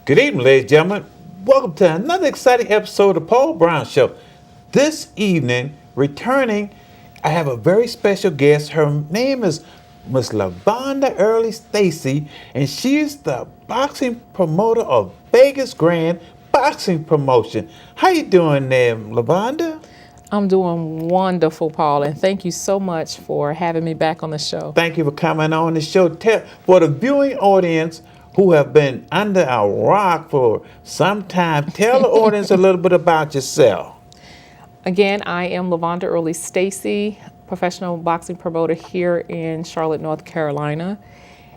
Good evening, ladies and gentlemen. Welcome to another exciting episode of the Paul Brown Show. This evening, returning, I have a very special guest. Her name is Miss LaVonda Earley-Stacey, and she's the boxing promoter of Vegas Grand Boxing Promotion. How you doing there, LaVonda? I'm doing wonderful, Paul, and thank you so much for having me back on the show. Thank you for coming on the show. For the viewing audience who have been under a rock for some time, tell the audience a little bit about yourself. Again, I am LaVonda Earley-Stacey, professional boxing promoter here in Charlotte, North Carolina.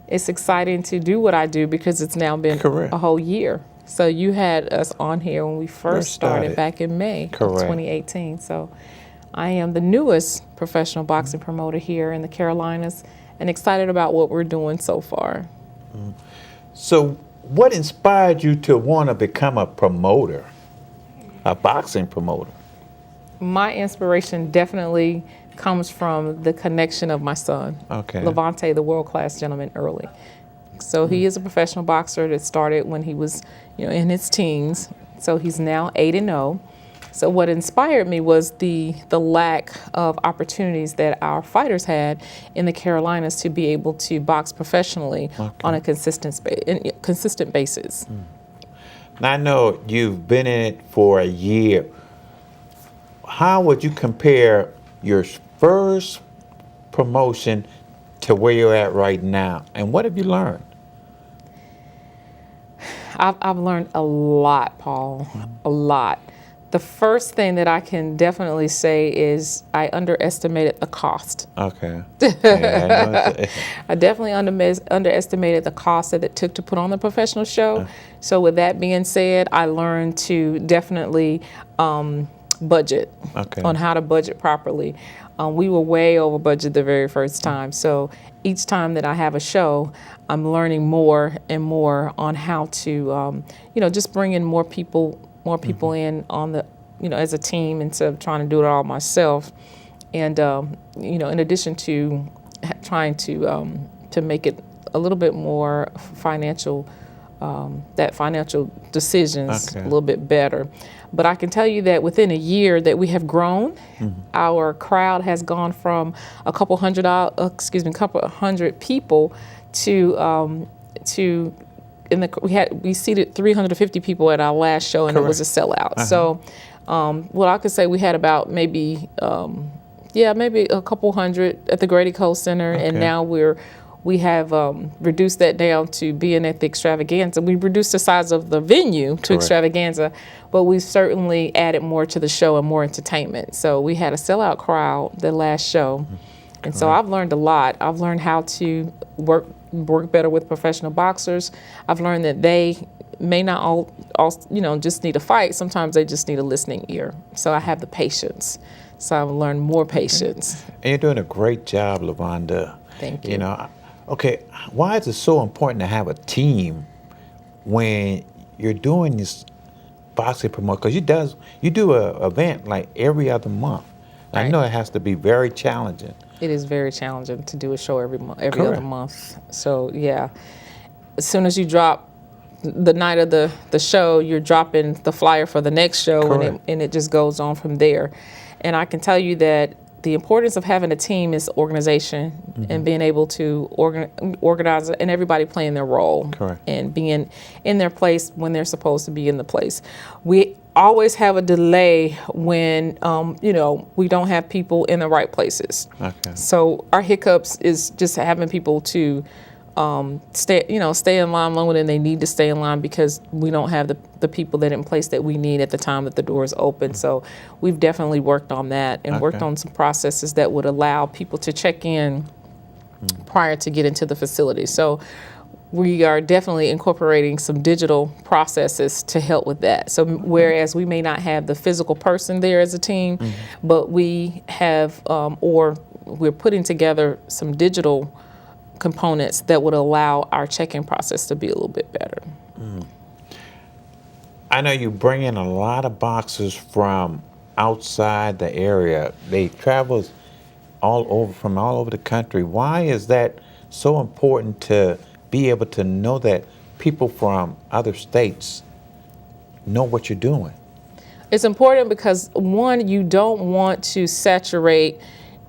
It's exciting to do what I do because it's now been Correct. a whole year. So you had us on here when we first started back in May of 2018. So I am the newest professional boxing promoter here in the Carolinas and excited about what we're doing so far. So what inspired you to want to become a promoter, a boxing promoter? My inspiration definitely comes from the connection of my son, LaVonta, the world-class gentleman, Early. So he is a professional boxer that started when he was, in his teens. So he's now 8-0. So what inspired me was the lack of opportunities that our fighters had in the Carolinas to be able to box professionally on a consistent basis. Now I know you've been in it for a year. How would you compare your first promotion to where you're at right now, and what have you learned? I've learned a lot, Paul, a lot. The first thing that I can definitely say is I underestimated the cost. Okay. Yeah, I definitely underestimated the cost that it took to put on the professional show. So with that being said, I learned to definitely budget on how to budget properly. We were way over budget the very first time. So each time that I have a show, I'm learning more and more on how to, just bring in more people in on the, as a team instead of trying to do it all myself. And, in addition to trying to make it a little bit more financial, that financial decisions a little bit better. But I can tell you that within a year that we have grown, our crowd has gone from a couple hundred people to we seated 350 people at our last show, and it was a sellout. So, I could say we had about maybe a couple hundred at the Grady Cole Center, and now we have reduced that down to being at the Extravaganza. We reduced the size of the venue to Extravaganza, but we've certainly added more to the show and more entertainment. So we had a sellout crowd the last show. And so I've learned a lot. I've learned how to work better with professional boxers. I've learned that they may not all just need a fight. Sometimes they just need a listening ear. So I have the patience. So I've learned more patience. And you're doing a great job, LaVonda. Thank you. Why is it so important to have a team when you're doing this boxing promotion? Because you do an event like every other month. Right. I know it has to be very challenging. It is very challenging to do a show every other month. So yeah, as soon as you drop the night of the show, you're dropping the flyer for the next show, and it just goes on from there. And I can tell you that the importance of having a team is organization and being able to organize and everybody playing their role and being in their place when they're supposed to be in the place. We always have a delay when, we don't have people in the right places. So our hiccups is just having people to stay in line longer than they need to stay in line because we don't have the people that in place that we need at the time that the doors open. So we've definitely worked on that and worked on some processes that would allow people to check in prior to get into the facility. So we are definitely incorporating some digital processes to help with that. So whereas we may not have the physical person there as a team, but we have, or we're putting together some digital components that would allow our check-in process to be a little bit better. I know you bring in a lot of boxers from outside the area. They travel from all over the country. Why is that so important to be able to know that people from other states know what you're doing? It's important because, one, you don't want to saturate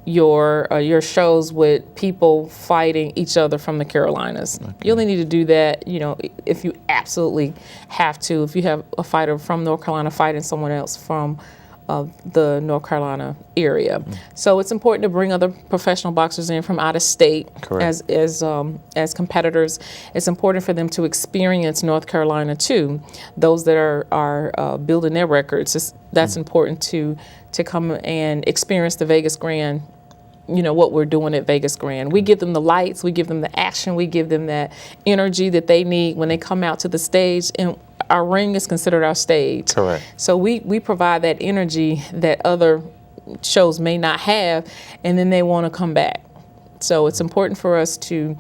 your shows with people fighting each other from the Carolinas. Okay. You only need to do that, if you absolutely have to. If you have a fighter from North Carolina fighting someone else from the North Carolina area. Mm-hmm. So it's important to bring other professional boxers in from out of state as competitors. It's important for them to experience North Carolina too. Those that are building their records, that's important to come and experience the Vegas Grand. What we're doing at Vegas Grand. We give them the lights, we give them the action, we give them that energy that they need when they come out to the stage, and our ring is considered our stage. Correct. So we provide that energy that other shows may not have, and then they want to come back. So it's important for us to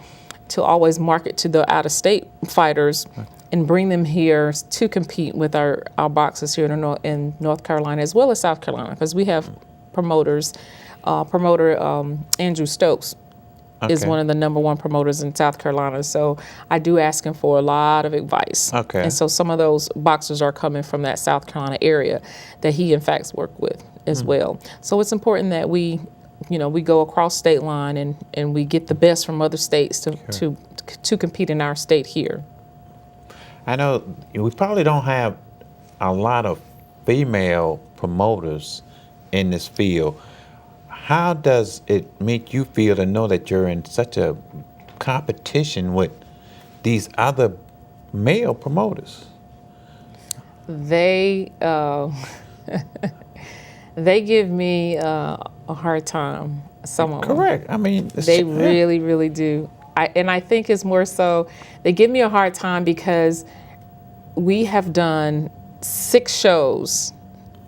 always market to the out-of-state fighters and bring them here to compete with our boxers here in North Carolina as well as South Carolina, because we have promoters. Promoter Andrew Stokes is one of the number one promoters in South Carolina. So I do ask him for a lot of advice. Okay. And so some of those boxers are coming from that South Carolina area that he in fact worked with as well. So it's important that we go across state line and we get the best from other states to compete in our state here. I know we probably don't have a lot of female promoters in this field. How does it make you feel to know that you're in such a competition with these other male promoters? They they give me a hard time. Some of them. Correct. I mean, they really, really do. I think it's more so they give me a hard time because we have done 6 shows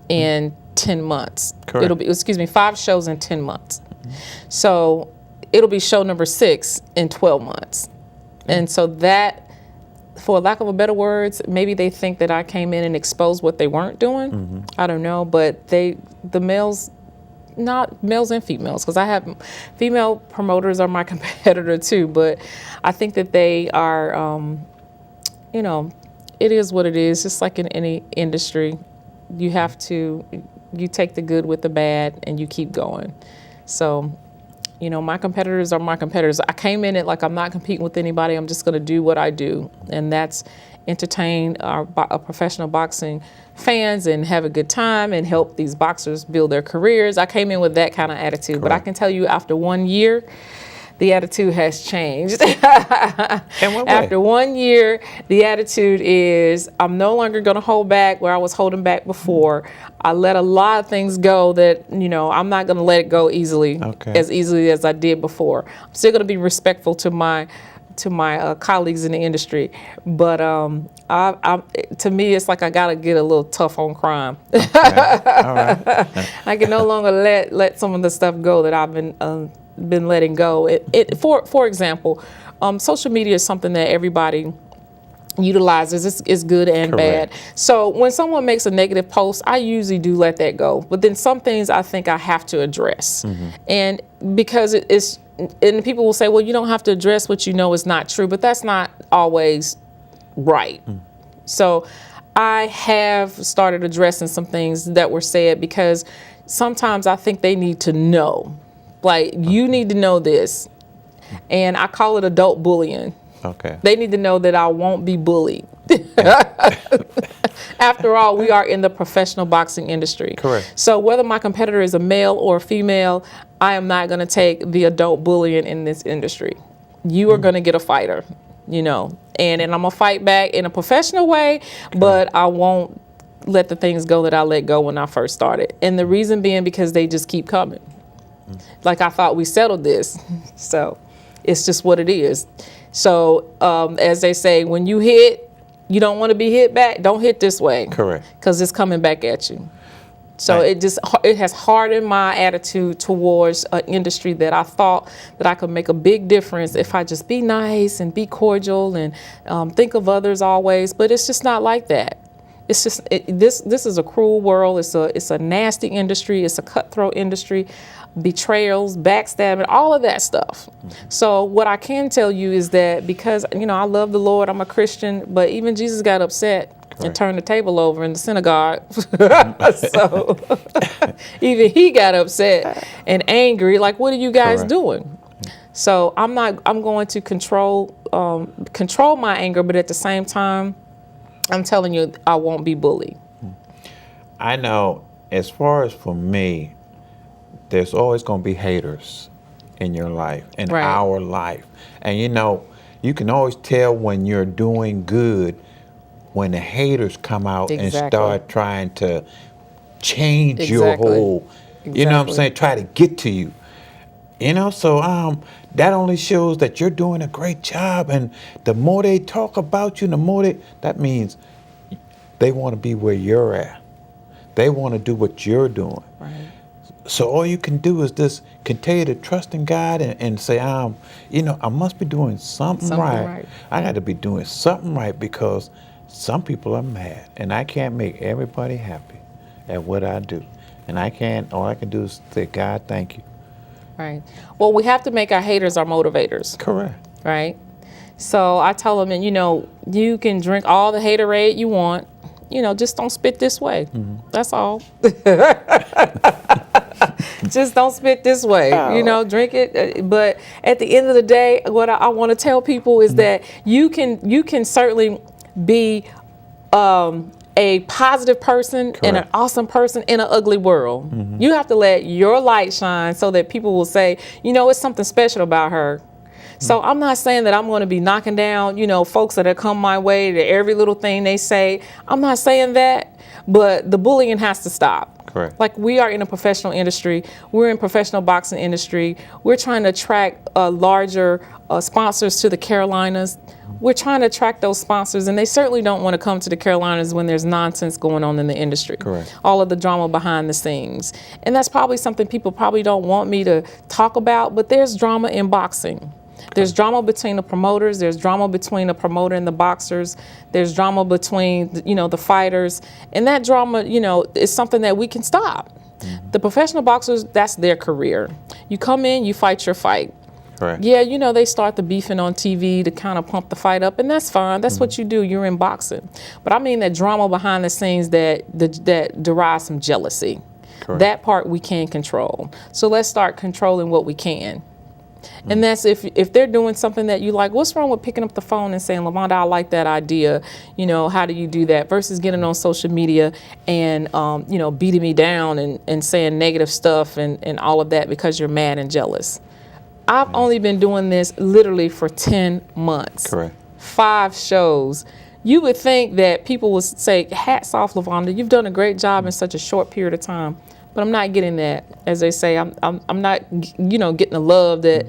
in 10 months. Correct. It'll be, 5 shows in 10 months. Mm-hmm. So it'll be show number 6 in 12 months. Mm-hmm. And so that, for lack of a better words, maybe they think that I came in and exposed what they weren't doing. Mm-hmm. I don't know, but the males, not males and females, because I have female promoters are my competitor too, but I think that they are, it is what it is, just like in any industry. You take the good with the bad and you keep going. So, my competitors are my competitors. I came in it like I'm not competing with anybody. I'm just going to do what I do. And that's entertain our professional boxing fans and have a good time and help these boxers build their careers. I came in with that kind of attitude. Correct. But I can tell you after 1 year, the attitude has changed. In what way? After 1 year, the attitude is I'm no longer going to hold back where I was holding back before. I let a lot of things go that, I'm not going to let it go easily, as easily as I did before. I'm still going to be respectful to my colleagues in the industry, but to me, it's like I got to get a little tough on crime. Okay. All right. I can no longer let some of the stuff go that I've been letting go. For example, social media is something that everybody utilizes. It's good and Correct. bad. So when someone makes a negative post, I usually do let that go. But then some things I think I have to address. Mm-hmm. And because and people will say, well, you don't have to address what you know is not true, but that's not always right. Mm. So I have started addressing some things that were said because sometimes I think they need to know. Like, you need to know this. And I call it adult bullying. Okay. They need to know that I won't be bullied. After all, we are in the professional boxing industry. Correct. So whether my competitor is a male or a female, I am not going to take the adult bullying in this industry. You are going to get a fighter, and I'm going to fight back in a professional way, but I won't let the things go that I let go when I first started. And the reason being because they just keep coming. Like, I thought we settled this. So it's just what it is. So as they say, when you hit, you don't want to be hit back. Don't hit this way. Correct. Because it's coming back at you. So right. It has hardened my attitude towards an industry that I thought that I could make a big difference if I just be nice and be cordial and think of others always. But it's just not like that. It's just this is a cruel world. It's a nasty industry. It's a cutthroat industry. betrayals, backstabbing, all of that stuff. So what I can tell you is that because, I love the Lord, I'm a Christian, but even Jesus got upset and turned the table over in the synagogue. So even he got upset and angry. Like, what are you guys doing? So I'm going to control my anger, but at the same time, I'm telling you, I won't be bullied. I know, as far as for me, there's always going to be haters in your life, in our life. And you can always tell when you're doing good when the haters come out and start trying to change your whole, you know what I'm saying, try to get to you. So that only shows that you're doing a great job. And the more they talk about you, that means they want to be where you're at. They want to do what you're doing. Right. So all you can do is just continue to trust in God and say, I must be doing something right. I got to be doing something right because some people are mad, and I can't make everybody happy at what I do. And all I can do is say, God, thank you. Right. Well, we have to make our haters our motivators. Correct. Right. So I tell them, and you can drink all the haterade you want. Just don't spit this way. Mm-hmm. That's all. Just don't spit this way. Oh. Drink it. But at the end of the day, what I want to tell people is that you can certainly be a positive person and an awesome person in an ugly world. Mm-hmm. You have to let your light shine so that people will say, it's something special about her. So I'm not saying that I'm going to be knocking down, folks that have come my way to every little thing they say. I'm not saying that, but the bullying has to stop. Correct. Like, we are in a professional industry. We're in professional boxing industry. We're trying to attract larger sponsors to the Carolinas. We're trying to attract those sponsors, and they certainly don't want to come to the Carolinas when there's nonsense going on in the industry. Correct. All of the drama behind the scenes. And that's probably something people probably don't want me to talk about, but there's drama in boxing. There's drama between the promoters. There's drama between the promoter and the boxers. There's drama between, the fighters. And that drama, is something that we can stop. Mm-hmm. The professional boxers, that's their career. You come in, you fight your fight. Correct. Yeah, they start the beefing on TV to kind of pump the fight up, and that's fine. That's what you do. You're in boxing. But I mean that drama behind the scenes that derives some jealousy. Correct. That part we can control. So let's start controlling what we can. And that's if they're doing something that you like, what's wrong with picking up the phone and saying, LaVonda, I like that idea. How do you do that? Versus getting on social media and, beating me down and saying negative stuff and all of that because you're mad and jealous. I've only been doing this literally for 10 months. Correct. 5 shows. You would think that people would say, hats off, LaVonda, you've done a great job in such a short period of time. But I'm not getting that, as they say. I'm not, getting the love that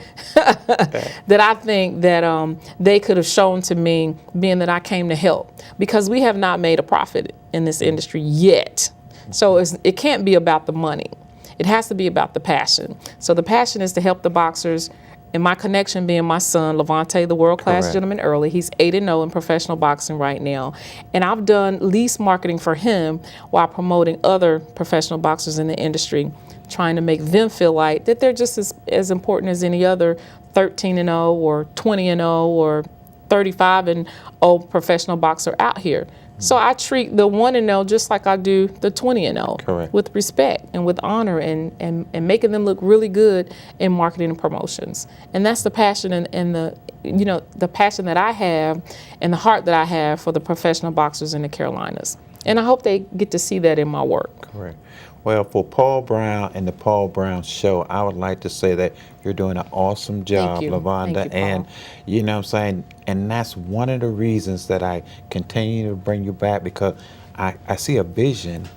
that I think that they could have shown to me, being that I came to help. Because we have not made a profit in this industry yet. So it can't be about the money. It has to be about the passion. So the passion is to help the boxers. And my connection being my son, Levante, the world-class gentleman Early. He's 8-0 in professional boxing right now. And I've done lease marketing for him while promoting other professional boxers in the industry, trying to make them feel like that they're just as important as any other 13-0 or 20-0 or 35-0 professional boxer out here. So I treat the 1-0 just like I do the 20-0, with respect and with honor and making them look really good in marketing and promotions. And that's the passion and the passion that I have and the heart that I have for the professional boxers in the Carolinas. And I hope they get to see that in my work. Correct. Well, for Paul Brown and the Paul Brown Show, I would like to say that you're doing an awesome job, LaVonda. Thank you, and you know what I'm saying? And that's one of the reasons that I continue to bring you back, because I see a vision,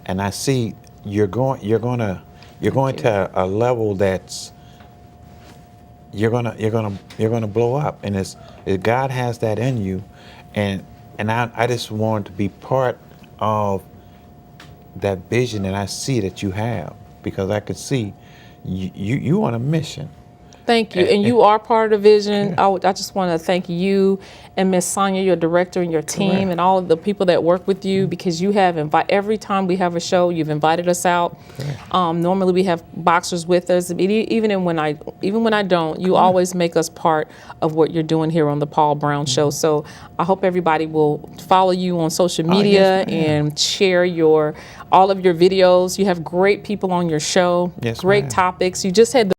and I see you're going to a level that's you're gonna blow up, and it's God has that in you, and I just want to be part of that vision that I see that you have, because I could see you on a mission. Thank you. And you are part of the vision. I just want to thank you and Miss Sonia, your director, and your team, and all of the people that work with you, because you have every time we have a show, you've invited us out. Normally we have boxers with us. Even when I don't, you always make us part of what you're doing here on the Paul Brown Show. So I hope everybody will follow you on social media and share all of your videos. You have great people on your show, great topics. You just had